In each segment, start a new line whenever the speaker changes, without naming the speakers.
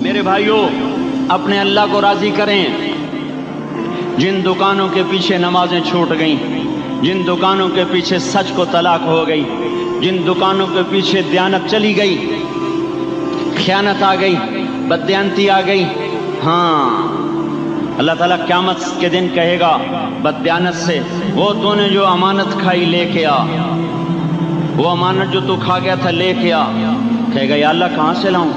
میرے بھائیوں، اپنے اللہ کو راضی کریں۔ جن دکانوں کے پیچھے نمازیں چھوٹ گئیں، جن دکانوں کے پیچھے سچ کو طلاق ہو گئی، جن دکانوں کے پیچھے دیانت چلی گئی، خیانت آ گئی، بددیانتی آ گئی، ہاں اللہ تعالیٰ قیامت کے دن کہے گا بددیانت سے، وہ تو نے جو امانت کھائی لے کے آ، وہ امانت جو تو کھا گیا تھا لے کے آ۔ کہے گا یا اللہ کہاں سے لاؤں،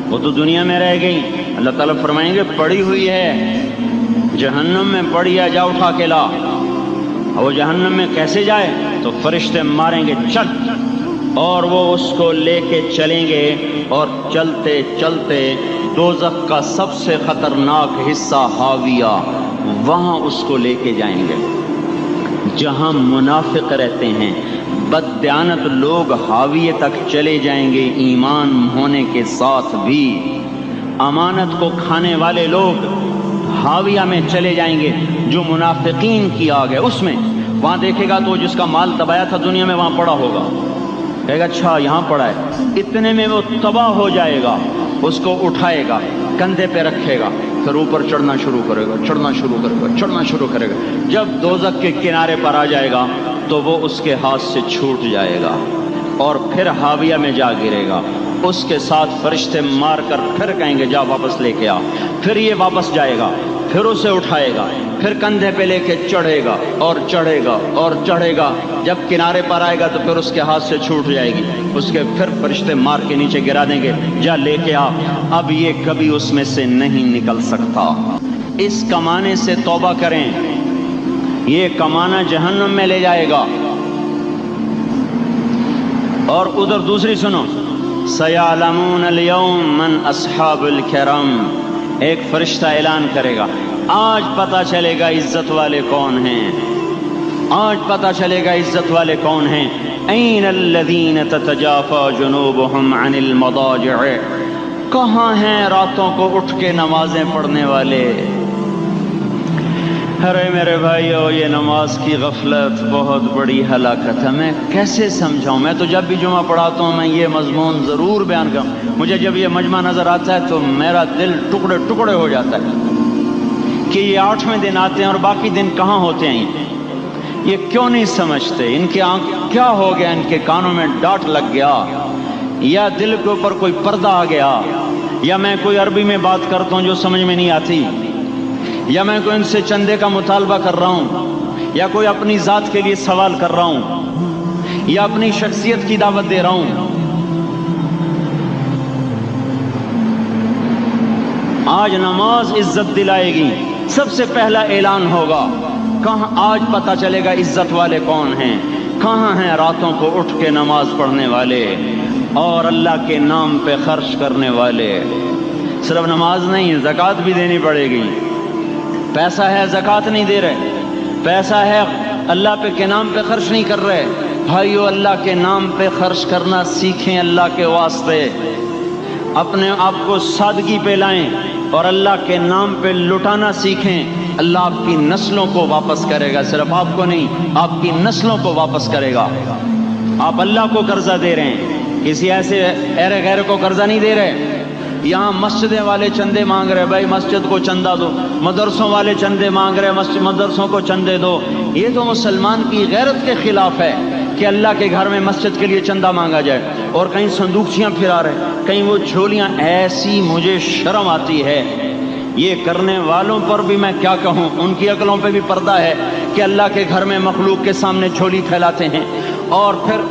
وہ تو دنیا میں رہ گئی۔ اللہ تعالیٰ فرمائیں گے پڑی ہوئی ہے جہنم میں، پڑی ہے، جا اٹھا کے لا۔ وہ جہنم میں کیسے جائے؟ تو فرشتے ماریں گے چل، اور وہ اس کو لے کے چلیں گے، اور چلتے چلتے دوزخ کا سب سے خطرناک حصہ حاویہ، وہاں اس کو لے کے جائیں گے جہاں منافق رہتے ہیں۔ بددیانت لوگ حاویہ تک چلے جائیں گے ایمان ہونے کے ساتھ بھی۔ امانت کو کھانے والے لوگ حاویہ میں چلے جائیں گے، جو منافقین کی آگ ہے اس میں۔ وہاں دیکھے گا تو جس کا مال دبایا تھا دنیا میں وہاں پڑا ہوگا، کہے گا اچھا یہاں پڑا ہے، اتنے میں وہ تباہ ہو جائے گا، اس کو اٹھائے گا، کندھے پہ رکھے گا، پھر اوپر چڑھنا شروع کرے گا، چڑھنا شروع کرے گا، چڑھنا شروع کرے گا۔ جب دوزخ کے کنارے پر آ جائے گا تو وہ اس کے ہاتھ سے چھوٹ جائے گا اور پھر حاویہ میں جا گرے گا۔ اس کے ساتھ فرشتے مار کر پھر کہیں گے جا واپس لے کے آ، پھر یہ واپس جائے گا، پھر اسے اٹھائے گا، پھر کندھے پہ لے کے چڑھے گا اور چڑھے گا اور چڑھے گا۔ جب کنارے پر آئے گا تو پھر اس کے ہاتھ سے چھوٹ جائے گی، اس کے پھر فرشتے مار کے نیچے گرا دیں گے، جا لے کے آ۔ اب یہ کبھی اس میں سے نہیں نکل سکتا۔ اس کمانے سے توبہ کریں، یہ کمانا جہنم میں لے جائے گا۔ اور ادھر دوسری سنو، سَيَعْلَمُونَ الْيَوْمَ مَنْ أَصْحَابُ الْكِرَامِ، ایک فرشتہ اعلان کرے گا آج پتہ چلے گا عزت والے کون ہیں، آج پتہ چلے گا عزت والے کون ہیں۔ أَيْنَ الَّذِينَ تَتَجَافَى جُنُوبُهُمْ عَنِ الْمَضَاجِعِ، کہاں ہیں راتوں کو اٹھ کے نمازیں پڑھنے والے؟ ارے میرے بھائیو، یہ نماز کی غفلت بہت بڑی ہلاکت ہے۔ میں کیسے سمجھاؤں؟ میں تو جب بھی جمعہ پڑھاتا ہوں میں یہ مضمون ضرور بیان کروں۔ مجھے جب یہ مجمع نظر آتا ہے تو میرا دل ٹکڑے ٹکڑے ہو جاتا ہے کہ یہ 8ویں دن آتے ہیں اور باقی دن کہاں ہوتے ہیں؟ یہ کیوں نہیں سمجھتے؟ ان کی آنکھ کیا ہو گیا؟ ان کے کانوں میں ڈاٹ لگ گیا، یا دل کے اوپر کوئی پردہ آ گیا، یا میں کوئی عربی میں بات کرتا ہوں جو سمجھ میں نہیں آتی، یا میں کوئی ان سے چندے کا مطالبہ کر رہا ہوں، یا کوئی اپنی ذات کے لیے سوال کر رہا ہوں، یا اپنی شخصیت کی دعوت دے رہا ہوں۔ آج نماز عزت دلائے گی، سب سے پہلا اعلان ہوگا، کہاں آج پتہ چلے گا عزت والے کون ہیں، کہاں ہیں راتوں کو اٹھ کے نماز پڑھنے والے اور اللہ کے نام پہ خرچ کرنے والے۔ صرف نماز نہیں، زکوٰۃ بھی دینی پڑے گی۔ پیسہ ہے زکوٰۃ نہیں دے رہے، پیسہ ہے اللہ کے نام پہ خرچ نہیں کر رہے۔ بھائیو، اللہ کے نام پہ خرچ کرنا سیکھیں، اللہ کے واسطے اپنے آپ کو سادگی پہ لائیں اور اللہ کے نام پہ لٹانا سیکھیں۔ اللہ آپ کی نسلوں کو واپس کرے گا، صرف آپ کو نہیں، آپ کی نسلوں کو واپس کرے گا۔ آپ اللہ کو قرضہ دے رہے ہیں، کسی ایسے ایرے غیر کو قرضہ نہیں دے رہے۔ یہاں مسجدیں والے چندے مانگ رہے، بھائی مسجد کو چندہ دو، مدرسوں والے چندے مانگ رہے، مدرسوں کو چندے دو۔ یہ تو مسلمان کی غیرت کے خلاف ہے کہ اللہ کے گھر میں مسجد کے لیے چندہ مانگا جائے، اور کہیں صندوقچیاں پھرا رہے، کہیں وہ جھولیاں۔ ایسی مجھے شرم آتی ہے، یہ کرنے والوں پر بھی میں کیا کہوں، ان کی عقلوں پہ بھی پردہ ہے کہ اللہ کے گھر میں مخلوق کے سامنے جھولی پھیلاتے ہیں، اور پھر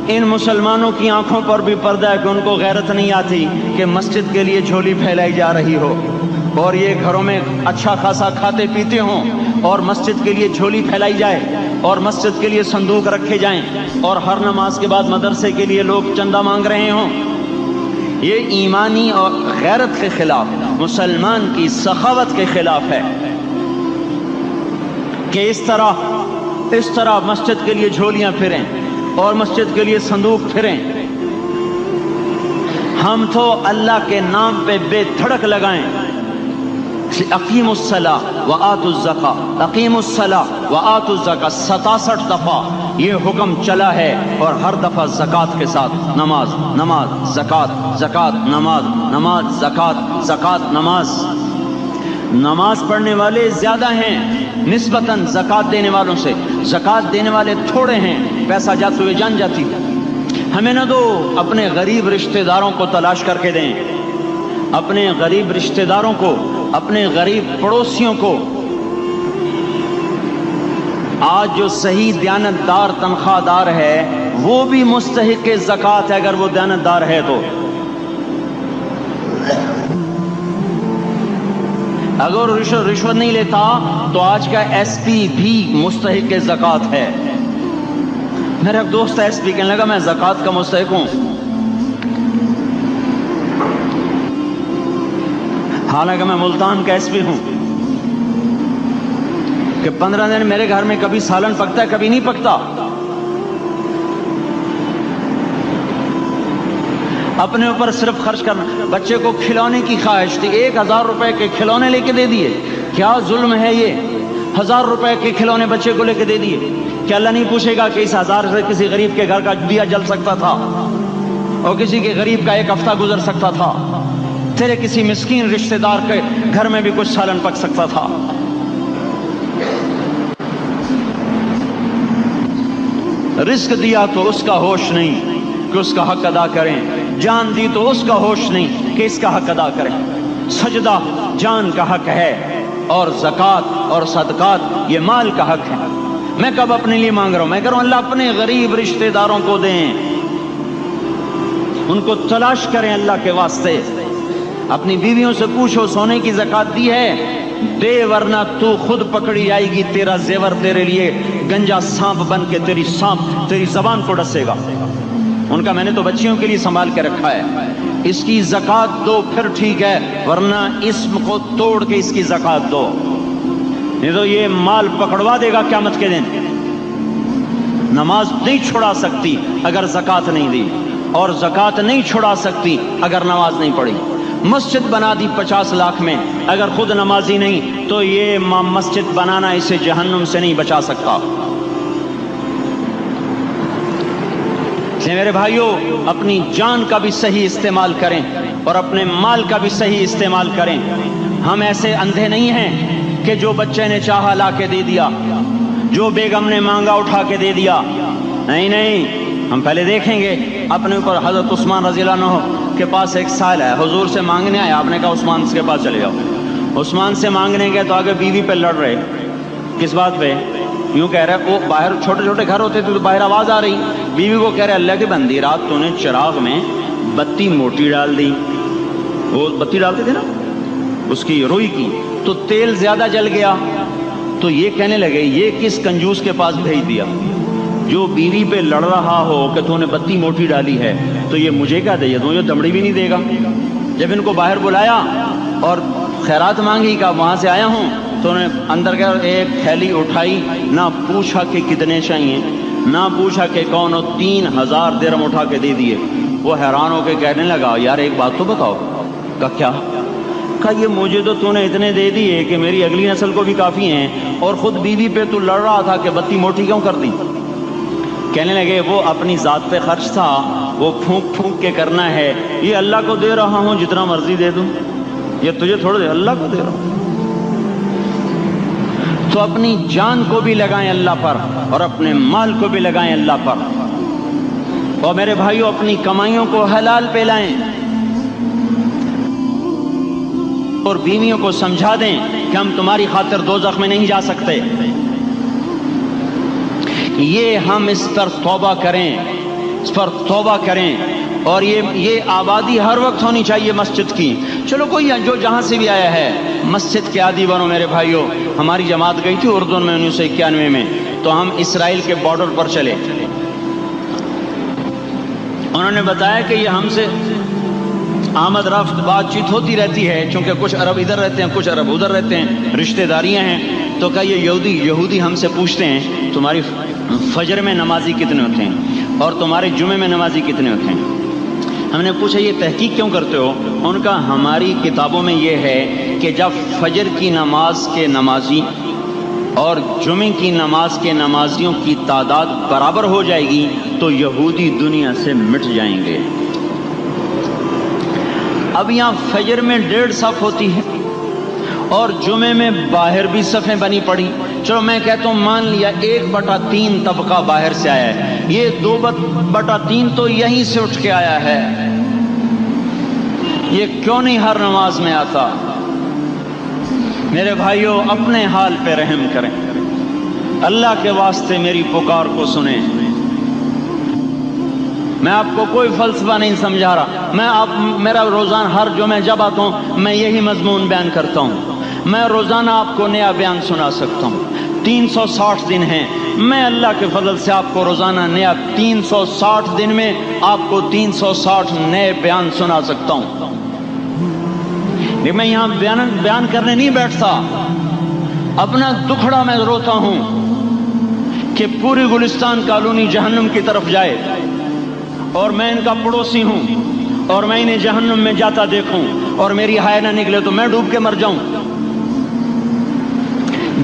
ان مسلمانوں کی آنکھوں پر بھی پردہ ہے کہ ان کو غیرت نہیں آتی کہ مسجد کے لیے جھولی پھیلائی جا رہی ہو، اور یہ گھروں میں اچھا خاصا کھاتے پیتے ہوں اور مسجد کے لیے جھولی پھیلائی جائے اور مسجد کے لیے صندوق رکھے جائیں، اور ہر نماز کے بعد مدرسے کے لیے لوگ چندہ مانگ رہے ہوں۔ یہ ایمانی اور غیرت کے خلاف، مسلمان کی سخاوت کے خلاف ہے کہ اس طرح مسجد کے لیے جھولیاں پھریں اور مسجد کے لیے صندوق پھریں۔ ہم تو اللہ کے نام پہ بے دھڑک لگائیں، اقیم الصلاۃ وآتوا الزکاۃ، اقیم الصلاۃ وآتوا الزکاۃ 67 دفعہ یہ حکم چلا ہے اور ہر دفعہ زکوٰۃ کے ساتھ نماز نماز زکوٰۃ زکوٰۃ نماز نماز زکوٰۃ زکوٰۃ نماز. نماز پڑھنے والے زیادہ ہیں نسبتاً زکوٰۃ دینے والوں سے. زکوٰۃ دینے والے تھوڑے ہیں، پیسہ جاتے ہوئے جان جاتی. ہمیں نہ دو، اپنے غریب رشتہ داروں کو تلاش کر کے دیں، اپنے غریب رشتہ داروں کو، اپنے غریب پڑوسیوں کو. آج جو صحیح دیانت دار تنخواہ دار ہے وہ بھی مستحق زکوٰۃ ہے اگر وہ دیانت دار ہے تو. اگر رشوت نہیں لیتا تو آج کا ایس پی بھی مستحق زکوٰۃ ہے. میرا ایک دوست ایس پی کہنے لگا میں زکوٰۃ کا مستحق ہوں، حالانکہ میں ملتان کا ایس پی ہوں، کہ 15 دن میرے گھر میں کبھی سالن پکتا ہے کبھی نہیں پکتا. اپنے اوپر صرف خرچ کرنا. بچے کو کھلونے کی خواہش تھی، 1000 روپے کے کھلونے لے کے دے دیے. کیا ظلم ہے یہ؟ 1000 روپے کے کھلونے بچے کو لے کے دے دیے. کیا اللہ نہیں پوچھے گا کہ اس 1000 سے کسی غریب کے گھر کا دیا جل سکتا تھا اور کسی کے غریب کا ایک ہفتہ گزر سکتا تھا، تیرے کسی مسکین رشتہ دار کے گھر میں بھی کچھ سالن پک سکتا تھا. رزق دیا تو اس کا ہوش نہیں کہ اس کا حق ادا کریں، جان دی تو اس کا ہوش نہیں کہ اس کا حق ادا کریں. سجدہ جان کا حق ہے اور زکوٰۃ اور صدقات یہ مال کا حق ہے. میں کب اپنے لیے مانگ رہا ہوں؟ میں کہہ رہا ہوں اللہ اپنے غریب رشتہ داروں کو دیں، ان کو تلاش کریں اللہ کے واسطے. اپنی بیویوں سے پوچھو سونے کی زکوٰۃ دی ہے؟ دے ورنہ تو خود پکڑی جائے گی، تیرا زیور تیرے لیے گنجا سانپ بن کے تیری زبان کو ڈسے گا. ان کا میں نے تو بچیوں کے لیے سنبھال کے رکھا ہے. اس کی زکوٰۃ دو پھر ٹھیک ہے، ورنہ اسم کو توڑ کے اس کی زکوٰۃ دو، نہیں تو یہ مال پکڑوا دے گا قیامت کے دن. نماز نہیں چھڑا سکتی اگر زکوٰۃ نہیں دی، اور زکوٰۃ نہیں چھڑا سکتی اگر نماز نہیں پڑھی. مسجد بنا دی 50 لاکھ میں، اگر خود نمازی نہیں تو یہ مسجد بنانا اسے جہنم سے نہیں بچا سکتا. میرے بھائیوں، اپنی جان کا بھی صحیح استعمال کریں اور اپنے مال کا بھی صحیح استعمال کریں. ہم ایسے اندھے نہیں ہیں کہ جو بچے نے چاہا لا کے دے دیا، جو بیگم نے مانگا اٹھا کے دے دیا. نہیں نہیں، ہم پہلے دیکھیں گے اپنے اوپر. حضرت عثمان رضی اللہ عنہ کے پاس ایک سائل ہے، حضور سے مانگنے آیا. آپ نے کہا عثمان کے پاس چلے جاؤ. عثمان سے مانگنے گئے تو آگے بیوی پہ لڑ رہے. کس بات پہ؟ یوں کہہ رہے وہ باہر چھوٹے چھوٹے گھر ہوتے تھے تو باہر آواز آ رہی. بیوی کو کہہ رہے اللہ کی بندی رات تو نے چراغ میں بتی موٹی ڈال دی. وہ بتی ڈالتے تھے نا اس کی روئی کی، تو تیل زیادہ جل گیا. تو یہ کہنے لگے یہ کس کنجوس کے پاس بھیج دیا؟ جو بیوی پہ لڑ رہا ہو کہ تو نے بتی موٹی ڈالی ہے تو یہ مجھے کیا دے دوں؟ یہ دمڑی بھی نہیں دے گا. جب ان کو باہر بلایا اور خیرات مانگی کہ وہاں سے آیا ہوں، تو انہیں اندر گیا، ایک تھیلی اٹھائی، نہ پوچھا کہ کتنے چاہیے، نہ پوچھا کہ کون، 3000 درہم اٹھا کے دے دیے. وہ حیران ہو کے کہنے لگا یار ایک بات تو بتاؤ. کہا کیا؟ کہا یہ مجھے تو نے اتنے دے دیے کہ میری اگلی نسل کو بھی کافی ہیں، اور خود بیوی پہ تو لڑ رہا تھا کہ بتی موٹی کیوں کر دی. کہنے لگے وہ اپنی ذات پہ خرچ تھا، وہ پھونک پھونک کے کرنا ہے. یہ اللہ کو دے رہا ہوں جتنا مرضی دے دوں، یہ تجھے تھوڑا دے، اللہ کو دے رہا ہوں. تو اپنی جان کو بھی لگائیں اللہ پر اور اپنے مال کو بھی لگائیں اللہ پر. اور میرے بھائیوں اپنی کمائیوں کو حلال پہ لائیں اور بیویوں کو سمجھا دیں کہ ہم تمہاری خاطر دوزخ میں نہیں جا سکتے. یہ ہم اس پر توبہ کریں، اس پر توبہ کریں. اور یہ آبادی ہر وقت ہونی چاہیے مسجد کی. چلو کوئی جو جہاں سے بھی آیا ہے مسجد کے عادی بنو. میرے بھائیوں ہماری جماعت گئی تھی اردن میں 1991 میں، تو ہم اسرائیل کے بارڈر پر چلے. انہوں نے بتایا کہ یہ ہم سے آمد رفت بات چیت ہوتی رہتی ہے، چونکہ کچھ عرب ادھر رہتے ہیں کچھ عرب ادھر رہتے ہیں، رشتہ داریاں ہیں. تو کہا یہ یہودی ہم سے پوچھتے ہیں تمہاری فجر میں نمازی کتنے ہوتے ہیں اور تمہارے جمعے میں نمازی کتنے ہوتے ہیں. ہم نے پوچھا یہ تحقیق کیوں کرتے ہو؟ ان کا ہماری کتابوں میں یہ ہے کہ جب فجر کی نماز کے نمازی اور جمعے کی نماز کے نمازیوں کی تعداد برابر ہو جائے گی تو یہودی دنیا سے مٹ جائیں گے۔ اب یہاں فجر میں 1.5 صف ہوتی ہے اور جمعے میں باہر بھی صفیں بنی پڑی، چلو میں کہتا ہوں مان لیا 1/3 طبقہ باہر سے آیا ہے، یہ 2/3 تو یہیں سے اٹھ کے آیا ہے، یہ کیوں نہیں ہر نماز میں آتا؟ میرے بھائیوں اپنے حال پہ رحم کریں، اللہ کے واسطے میری پکار کو سنیں۔ میں آپ کو کوئی فلسفہ نہیں سمجھا رہا، میرا روزانہ ہر جمعہ جب آتا ہوں میں یہی مضمون بیان کرتا ہوں، میں روزانہ آپ کو نیا بیان سنا سکتا ہوں۔ 360 دن ہیں، میں اللہ کے فضل سے آپ کو روزانہ نیا 360 دن میں آپ کو 360 نئے بیان سنا سکتا ہوں۔ لیکن میں یہاں بیان کرنے نہیں بیٹھتا، اپنا دکھڑا میں روتا ہوں کہ پوری گلستان کالونی جہنم کی طرف جائے اور میں ان کا پڑوسی ہوں اور میں انہیں جہنم میں جاتا دیکھوں اور میری ہائے نہ نکلے تو میں ڈوب کے مر جاؤں۔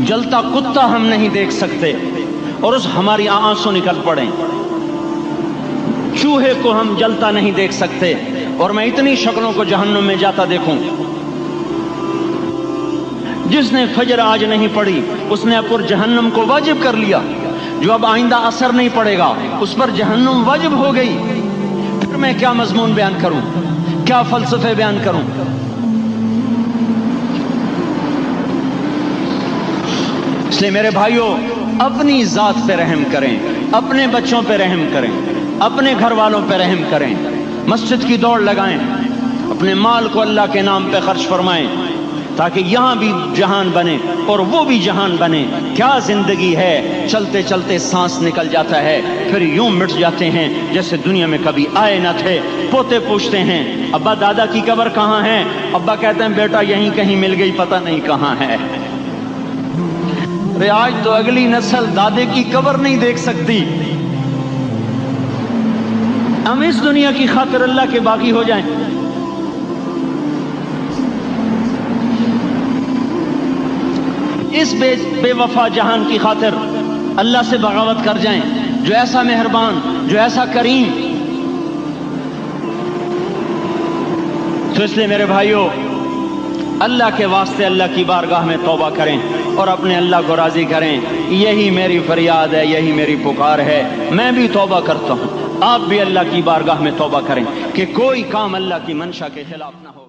جلتا کتا ہم نہیں دیکھ سکتے اور اس ہماری آنسو نکل پڑیں، چوہے کو ہم جلتا نہیں دیکھ سکتے اور میں اتنی شکلوں کو جہنم میں جاتا دیکھوں۔ جس نے فجر آج نہیں پڑھی اس نے پر جہنم کو واجب کر لیا، جو اب آئندہ اثر نہیں پڑے گا اس پر جہنم واجب ہو گئی۔ پھر میں کیا مضمون بیان کروں، کیا فلسفے بیان کروں؟ اس لیے میرے بھائیوں اپنی ذات پہ رحم کریں، اپنے بچوں پہ رحم کریں، اپنے گھر والوں پہ رحم کریں، مسجد کی دوڑ لگائیں، اپنے مال کو اللہ کے نام پہ خرچ فرمائیں تاکہ یہاں بھی جہان بنے اور وہ بھی جہان بنے۔ کیا زندگی ہے، چلتے چلتے سانس نکل جاتا ہے پھر یوں مٹ جاتے ہیں جیسے دنیا میں کبھی آئے نہ تھے۔ پوتے پوچھتے ہیں ابا دادا کی قبر کہاں ہے؟ ابا کہتے ہیں بیٹا یہیں کہیں مل گئی، پتہ نہیں کہاں ہے۔ آج تو اگلی نسل دادے کی قبر نہیں دیکھ سکتی۔ ہم اس دنیا کی خاطر اللہ کے باغی ہو جائیں۔ اس بے وفا جہان کی خاطر اللہ سے بغاوت کر جائیں جو ایسا مہربان، جو ایسا کریم۔ تو اس لیے میرے بھائیوں اللہ کے واسطے اللہ کی بارگاہ میں توبہ کریں اور اپنے اللہ کو راضی کریں۔ یہی میری فریاد ہے، یہی میری پکار ہے۔ میں بھی توبہ کرتا ہوں، آپ بھی اللہ کی بارگاہ میں توبہ کریں کہ کوئی کام اللہ کی منشا کے خلاف نہ ہو۔